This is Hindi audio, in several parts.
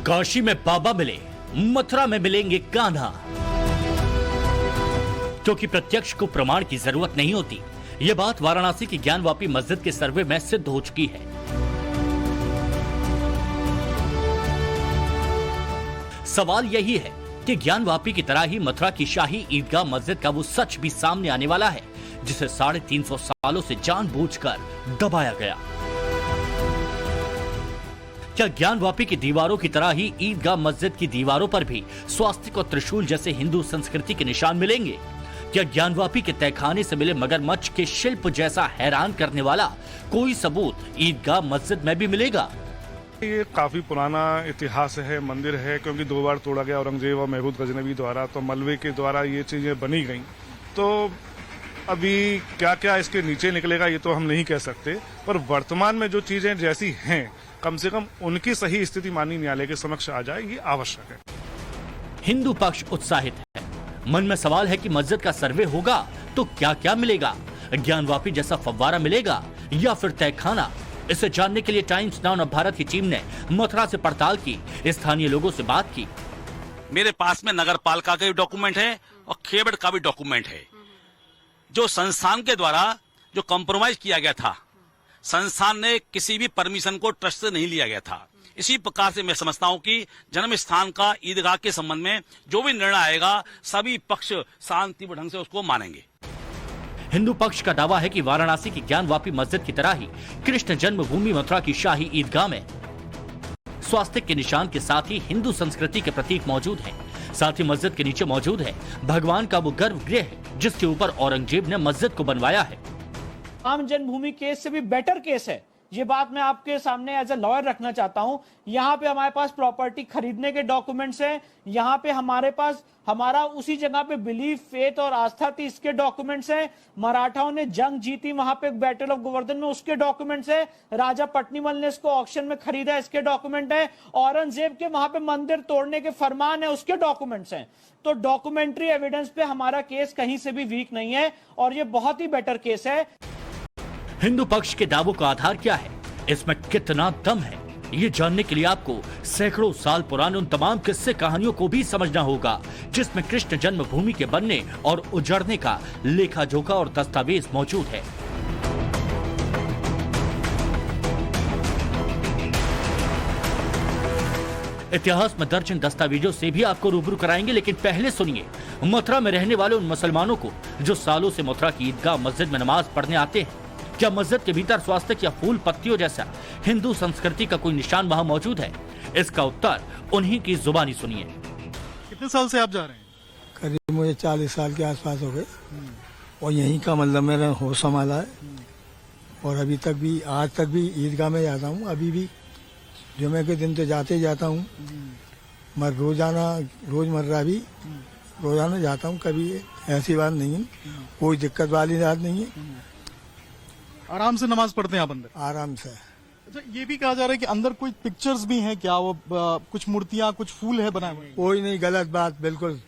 काशी में बाबा मिले, मथुरा में मिलेंगे कान्हा। क्योंकि प्रत्यक्ष को प्रमाण की जरूरत नहीं होती, यह बात वाराणसी की ज्ञानवापी मस्जिद के सर्वे में सिद्ध हो चुकी है। सवाल यही है कि ज्ञानवापी की तरह ही मथुरा की शाही ईदगाह मस्जिद का वो सच भी सामने आने वाला है जिसे 350 सालों से जानबूझकर दबाया गया। क्या ज्ञानवापी की दीवारों की तरह ही ईदगाह मस्जिद की दीवारों पर भी स्वास्तिक और त्रिशूल जैसे हिंदू संस्कृति के निशान मिलेंगे? क्या ज्ञानवापी के तहखाने से मिले मगरमच्छ के शिल्प जैसा हैरान करने वाला कोई सबूत ईदगाह मस्जिद में भी मिलेगा? ये काफी पुराना इतिहास है, मंदिर है, क्योंकि 2 बार तोड़ा गया औरंगजेब और महमूद गजनवी द्वारा, तो मलबे के द्वारा ये चीजें बनी गई। तो अभी क्या क्या इसके नीचे निकलेगा ये तो हम नहीं कह सकते, पर वर्तमान में जो चीजें जैसी हैं, कम से कम उनकी सही स्थिति माननीय न्यायालय के समक्ष आ जाए, ये आवश्यक है। हिंदू पक्ष उत्साहित है। मन में सवाल है कि मस्जिद का सर्वे होगा तो क्या क्या मिलेगा? ज्ञानवापी जैसा फव्वारा मिलेगा या फिर तहखाना? इसे जानने के लिए टाइम्स नाउ ऑफ भारत की टीम ने मथुरा से पड़ताल की, स्थानीय लोगों से बात की। मेरे पास में नगर पालिका का भी डॉक्यूमेंट है और खेबड़ का भी डॉक्यूमेंट है। जो संस्थान के द्वारा जो कॉम्प्रोमाइज किया गया था, संस्थान ने किसी भी परमिशन को ट्रस्ट से नहीं लिया गया था। इसी प्रकार से मैं समझता हूं कि जन्म स्थान का ईदगाह के संबंध में जो भी निर्णय आएगा, सभी पक्ष शांति ढंग से उसको मानेंगे। हिंदू पक्ष का दावा है कि वाराणसी की ज्ञानवापी मस्जिद की तरह ही कृष्ण जन्मभूमि मथुरा की शाही ईदगाह में स्वास्तिक के निशान के साथ ही हिंदू संस्कृति के प्रतीक मौजूद हैं। साथ ही मस्जिद के नीचे मौजूद है भगवान का वो गर्भगृह जिसके ऊपर औरंगजेब ने मस्जिद को बनवाया है। राम जन्मभूमि केस से भी बेटर केस है, ये बात मैं आपके सामने एज ए लॉयर रखना चाहता हूं। यहाँ पे हमारे पास प्रॉपर्टी खरीदने के डॉक्यूमेंट्स हैं, यहाँ पे हमारे पास हमारा उसी जगह पे बिलीफ, फेथ और आस्था थी, इसके डॉक्यूमेंट्स हैं। मराठाओं ने जंग जीती वहां पे बैटल ऑफ गोवर्धन में, उसके डॉक्यूमेंट्स है। राजा पट्नीमल ने इसको ऑक्शन में खरीदा, इसके डॉक्यूमेंट है। औरंगजेब के वहां पे मंदिर तोड़ने के फरमान है, उसके डॉक्यूमेंट्स हैं। तो डॉक्यूमेंट्री एविडेंस पे हमारा केस कहीं से भी वीक नहीं है और ये बहुत ही बेटर केस है। हिंदू पक्ष के दावों का आधार क्या है, इसमें कितना दम है, ये जानने के लिए आपको सैकड़ों साल पुराने उन तमाम किस्से कहानियों को भी समझना होगा जिसमें कृष्ण जन्मभूमि के बनने और उजड़ने का लेखा जोखा और दस्तावेज मौजूद है। इतिहास में दर्ज इन दस्तावेजों से भी आपको रूबरू कराएंगे, लेकिन पहले सुनिए मथुरा में रहने वाले उन मुसलमानों को जो सालों से मथुरा की ईदगाह मस्जिद में नमाज पढ़ने आते हैं। क्या मस्जिद के भीतर स्वास्तिक या फूल पत्तियों जैसा हिंदू संस्कृति का कोई निशान वहां मौजूद है? इसका उत्तर उन्हीं की जुबानी सुनिए। कितने साल से आप जा रहे हैं? करीब मुझे 40 साल के आसपास हो गए और यहीं का मतलब मेरा होश संभाला है और अभी तक भी, आज तक भी ईदगाह में जाता हूँ। अभी भी जुमे के दिन तो जाते ही जाता हूँ, मैं रोजमर्रा भी रोजाना जाता हूँ। कभी ऐसी बात नहीं है, कोई दिक्कत वाली बात नहीं है। आराम से नमाज पढ़ते हैं आप अंदर? आराम से। अच्छा, ये भी कहा जा रहा है कि अंदर कोई पिक्चर्स भी हैं क्या? वो कुछ मूर्तियां, कुछ फूल है बनाए हुए? कोई नहीं, गलत बात, बिल्कुल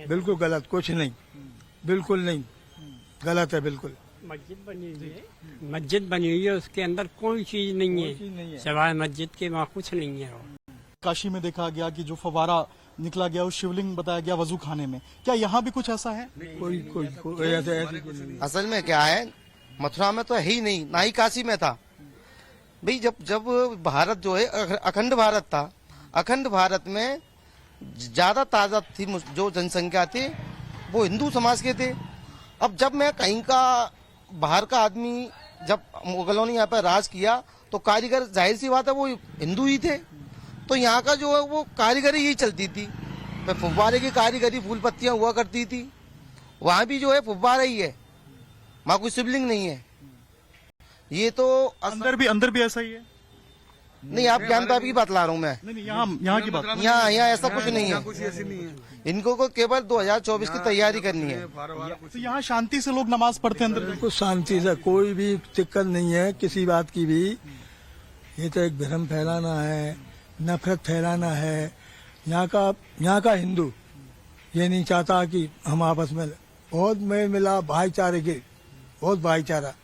बिल्कुल गलत, कुछ नहीं, बिल्कुल नहीं, गलत है बिल्कुल। मस्जिद बनी हुई है, मस्जिद बनी हुई है, उसके अंदर कोई चीज नहीं है सिवाय मस्जिद के, वहाँ कुछ नहीं है। काशी में देखा गया कि जो फवारा निकला गया, वो शिवलिंग बताया गया वजू खाने में, क्या यहाँ भी कुछ ऐसा है? कोई ऐसा असल में क्या है, मथुरा में तो है ही नहीं, ना ही काशी में था भाई। जब भारत जो है अखंड भारत था, अखंड भारत में ज्यादा तादाद थी, जो जनसंख्या थी वो हिंदू समाज के थे। अब जब मैं कहीं का बाहर का आदमी, जब मुगलों ने यहाँ पर राज किया तो कारीगर, जाहिर सी बात है वो हिंदू ही थे, तो यहाँ का जो है वो कारीगरी ही चलती थी। फुब्बारे की कारीगरी, फूल पत्तियां हुआ करती थी। वहाँ भी जो है फुब्बारा ही है, वहाँ कोई शिवलिंग नहीं है। ये तो अंदर भी ऐसा ही है? नहीं, आप ज्ञानवापी की बात ला रहा हूँ मैं। नहीं, यहाँ की बात। यहाँ ऐसा कुछ नहीं है। इनको को केवल 2024 की तैयारी करनी है। तो यहाँ शांति से लोग नमाज पढ़ते हैं अंदर? कुछ शांति से, कोई भी दिक्कत नहीं है किसी बात की भी। ये तो एक भ्रम फैलाना है, नफरत फैलाना है। यहाँ का हिंदू ये नहीं चाहता कि हम आपस में बहुत मेल मिला, भाईचारे के, बहुत भाईचारा।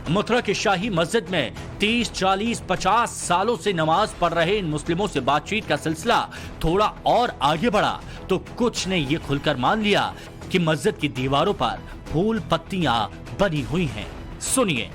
मथुरा की शाही मस्जिद में 30, 40, 50 सालों से नमाज पढ़ रहे इन मुस्लिमों से बातचीत का सिलसिला थोड़ा और आगे बढ़ा तो कुछ ने ये खुलकर मान लिया कि मस्जिद की दीवारों पर फूल पत्तियां बनी हुई हैं। सुनिए।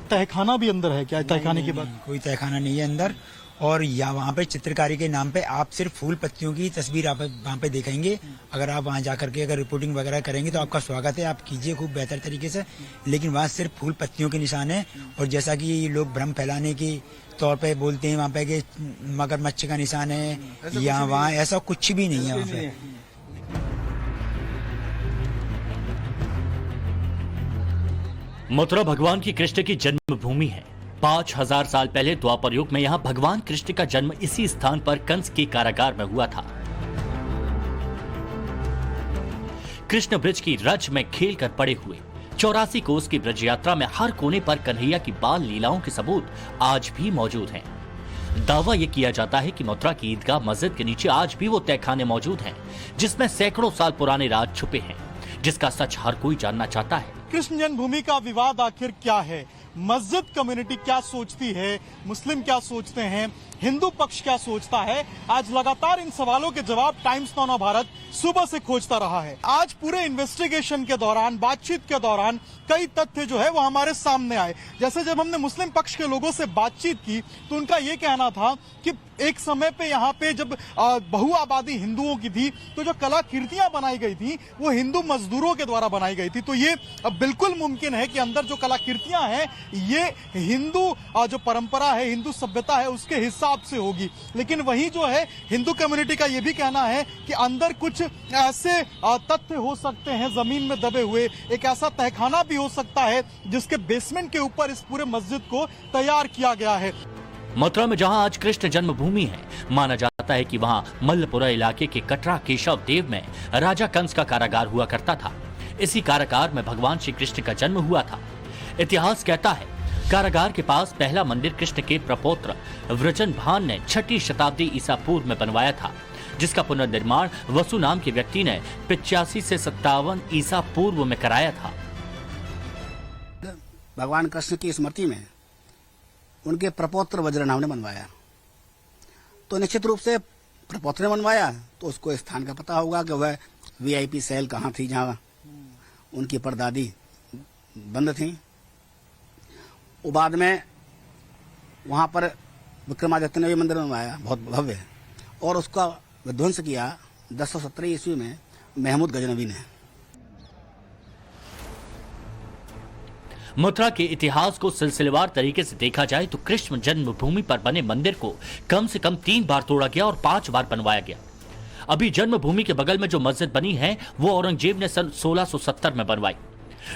तहखाना भी अंदर है क्या? तहखाने के बाद कोई तहखाना नहीं है अंदर, और या वहाँ पे चित्रकारी के नाम पे आप सिर्फ फूल पत्तियों की तस्वीर आप वहाँ पे देखेंगे। अगर आप वहाँ जाकर के अगर रिपोर्टिंग वगैरह करेंगे तो आपका स्वागत है, आप कीजिए खूब बेहतर तरीके से, लेकिन वहाँ सिर्फ फूल पत्तियों के निशान है। और जैसा कि लोग भ्रम फैलाने की तौर पे बोलते हैं वहाँ पे कि मगरमच्छ का निशान है या वहाँ, ऐसा कुछ भी नहीं है वहाँ पे। मथुरा भगवान की कृष्ण की जन्मभूमि है। 5000 साल पहले द्वापर युग में यहाँ भगवान कृष्ण का जन्म इसी स्थान पर कंस के कारागार में हुआ था। कृष्ण ब्रज की रज में खेल कर पड़े हुए 84 कोस की ब्रज यात्रा में हर कोने पर कन्हैया की बाल लीलाओं के सबूत आज भी मौजूद हैं। दावा यह किया जाता है कि मथुरा की ईदगाह मस्जिद के नीचे आज भी वो तहखाने मौजूद हैं जिसमें सैकड़ों साल पुराने राज छुपे हैं, जिसका सच हर कोई जानना चाहता है। कृष्ण जन्मभूमि का विवाद आखिर क्या है? मस्जिद कम्युनिटी क्या सोचती है? मुस्लिम क्या सोचते हैं? हिंदू पक्ष क्या सोचता है? आज लगातार इन सवालों के जवाब टाइम्स नाउ भारत सुबह से खोजता रहा है। आज पूरे इन्वेस्टिगेशन के दौरान, बातचीत के दौरान कई तथ्य जो है वो हमारे सामने आए। जैसे जब हमने मुस्लिम पक्ष के लोगों से बातचीत की तो उनका ये कहना था कि एक समय पे यहाँ पे जब बहु आबादी हिंदुओं की थी तो जो कलाकृतियां बनाई गई थी वो हिंदू मजदूरों के द्वारा बनाई गई थी। तो ये बिल्कुल मुमकिन है कि अंदर जो कलाकृतियां हैं ये हिंदू जो परंपरा है, हिंदू सभ्यता है, उसके हिसाब से होगी। लेकिन वही जो है हिंदू कम्युनिटी का ये भी कहना है कि अंदर कुछ ऐसे तथ्य हो सकते हैं जमीन में दबे हुए, एक ऐसा तहखाना भी हो सकता है जिसके बेसमेंट के ऊपर इस पूरे मस्जिद को तैयार किया गया है। मथुरा में जहां आज कृष्ण जन्मभूमि है, माना जाता है कि वहां मल्लपुरा इलाके के कटरा केशव देव में राजा कंस का कारागार हुआ करता था। इसी कारागार में भगवान श्री कृष्ण का जन्म हुआ था। इतिहास कहता है कारागार के पास पहला मंदिर कृष्ण के प्रपौत्र व्रजनभान ने 6ठी शताब्दी ईसा पूर्व में बनवाया था, जिसका पुनर्निर्माण वसु नाम के व्यक्ति ने 85 से 57 ईसा पूर्व में कराया था। भगवान कृष्ण की स्मृति में उनके प्रपौत्र वज्रनाभ ने बनवाया, तो निश्चित रूप से प्रपौत्र ने बनवाया तो उसको स्थान का पता होगा कि वह वीआईपी सेल कहाँ थी जहाँ उनकी परदादी बंद थी। वो बाद में वहाँ पर विक्रमादित्य ने भी मंदिर बनवाया बहुत भव्य, और उसका विध्वंस किया 1017 ईस्वी में महमूद गजनवी ने। मथुरा के इतिहास को सिलसिलेवार तरीके से देखा जाए तो कृष्ण जन्मभूमि पर बने मंदिर को कम से कम 3 बार तोड़ा गया और 5 बार बनवाया गया। अभी जन्मभूमि के बगल में जो मस्जिद बनी है वो औरंगजेब ने सन 1670 में बनवाई।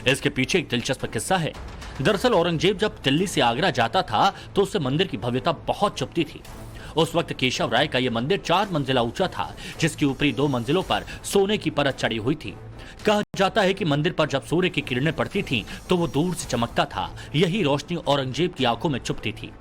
इसके पीछे एक दिलचस्प किस्सा है। दरअसल औरंगजेब जब दिल्ली से आगरा जाता था तो उससे मंदिर की भव्यता बहुत चुभती थी। उस वक्त केशव राय का यह मंदिर 4 मंजिला ऊंचा था, जिसकी ऊपरी 2 मंजिलों पर सोने की परत चढ़ी हुई थी। कहा जाता है कि मंदिर पर जब सूर्य की किरणें पड़ती थीं तो वो दूर से चमकता था। यही रोशनी औरंगजेब की आंखों में चुभती थी।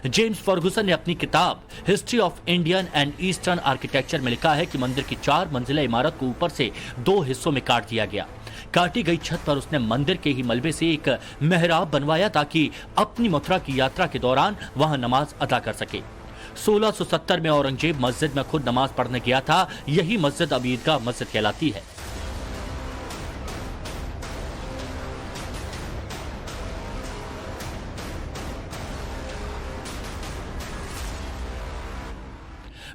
जेम्स फर्गुसन ने अपनी किताब history of Indian and eastern architecture में लिखा है कि मंदिर की 4 मंजिला इमारत को ऊपर से 2 हिस्सों में काट दिया गया। काटी गई छत पर उसने मंदिर के ही मलबे से एक मेहराब बनवाया ताकि अपनी मथुरा की यात्रा के दौरान वहां नमाज अदा कर सके। 1670 में औरंगजेब मस्जिद में खुद नमाज पढ़ने गया था। यही मस्जिद अब ईदगाह मस्जिद कहलाती है।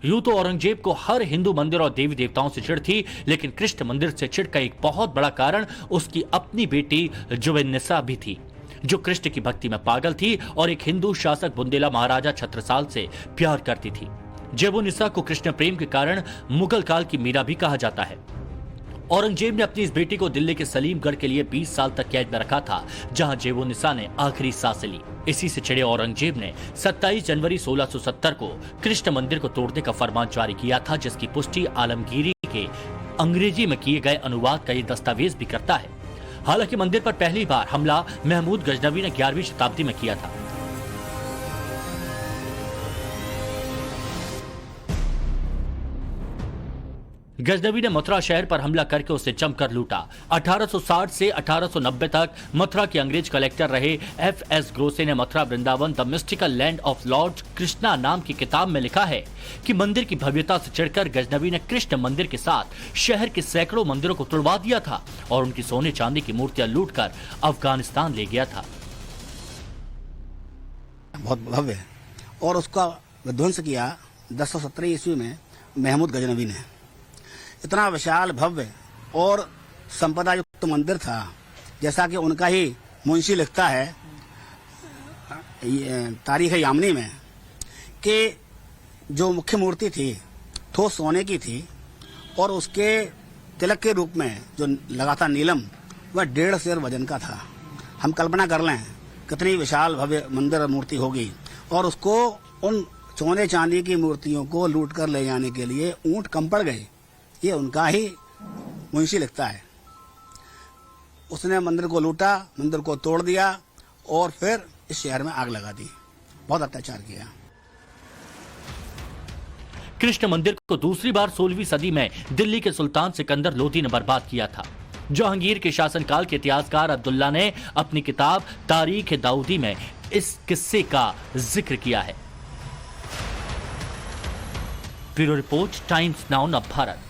यूं तो औरंगजेब को हर हिंदू मंदिर और देवी देवताओं से चिढ़ थी, लेकिन कृष्ण मंदिर से चिढ़ का एक बहुत बड़ा कारण उसकी अपनी बेटी जुवेनिसा भी थी, जो कृष्ण की भक्ति में पागल थी और एक हिंदू शासक बुंदेला महाराजा छत्रसाल से प्यार करती थी। जेवोनिसा को कृष्ण प्रेम के कारण मुगल काल की मीरा भी कहा जाता है। औरंगजेब ने अपनी इस बेटी को दिल्ली के सलीमगढ़ के लिए 20 साल तक कैद में रखा था, जहां जेवोनिसा ने आखिरी सांसें ली। इसी से चिढ़े औरंगजेब ने 27 जनवरी 1670 को कृष्ण मंदिर को तोड़ने का फरमान जारी किया था, जिसकी पुष्टि आलमगीरी के अंग्रेजी में किए गए अनुवाद का ये दस्तावेज भी करता है। हालांकि मंदिर पर पहली बार हमला महमूद गजनवी ने 11वीं शताब्दी में किया था। गजनवी ने मथुरा शहर पर हमला करके उसे जमकर लूटा। 1860 से 1890 तक मथुरा के अंग्रेज कलेक्टर रहे F.S. ग्रोसे ने Mathura Vrindavan the mystical land of Lord Krishna नाम की किताब में लिखा है कि मंदिर की भव्यता से चिढ़कर गजनवी ने कृष्ण मंदिर के साथ शहर के सैकड़ों मंदिरों को तुड़वा दिया था और उनकी सोने चांदी की मूर्तियां लूटकर अफगानिस्तान ले गया था। बहुत भव्य, और उसका विध्वंस किया 1017 ईस्वी में महमूद गजनवी ने। इतना विशाल भव्य और संपदा युक्त मंदिर था, जैसा कि उनका ही मुंशी लिखता है तारीख यामनी में कि जो मुख्य मूर्ति थी ठोस सोने की थी और उसके तिलक के रूप में जो लगा था नीलम, वह 1.5 सेर वजन का था। हम कल्पना कर लें कितनी विशाल भव्य मंदिर और मूर्ति होगी। और उसको उन सोने चांदी की मूर्तियों को लूट कर ले जाने के लिए ऊंट कम पड़ गए, ये उनका ही मुंशी लिखता है। उसने मंदिर को लूटा, मंदिर को तोड़ दिया और फिर इस शहर में आग लगा दी। बहुत अत्याचार किया। कृष्ण मंदिर को दूसरी बार 16वीं सदी में दिल्ली के सुल्तान सिकंदर लोदी ने बर्बाद किया था। जहांगीर के शासनकाल के इतिहासकार अब्दुल्ला ने अपनी किताब तारीख दाऊदी में इस किस्से का जिक्र किया है। ब्यूरो रिपोर्ट, टाइम्स नाउ नव भारत।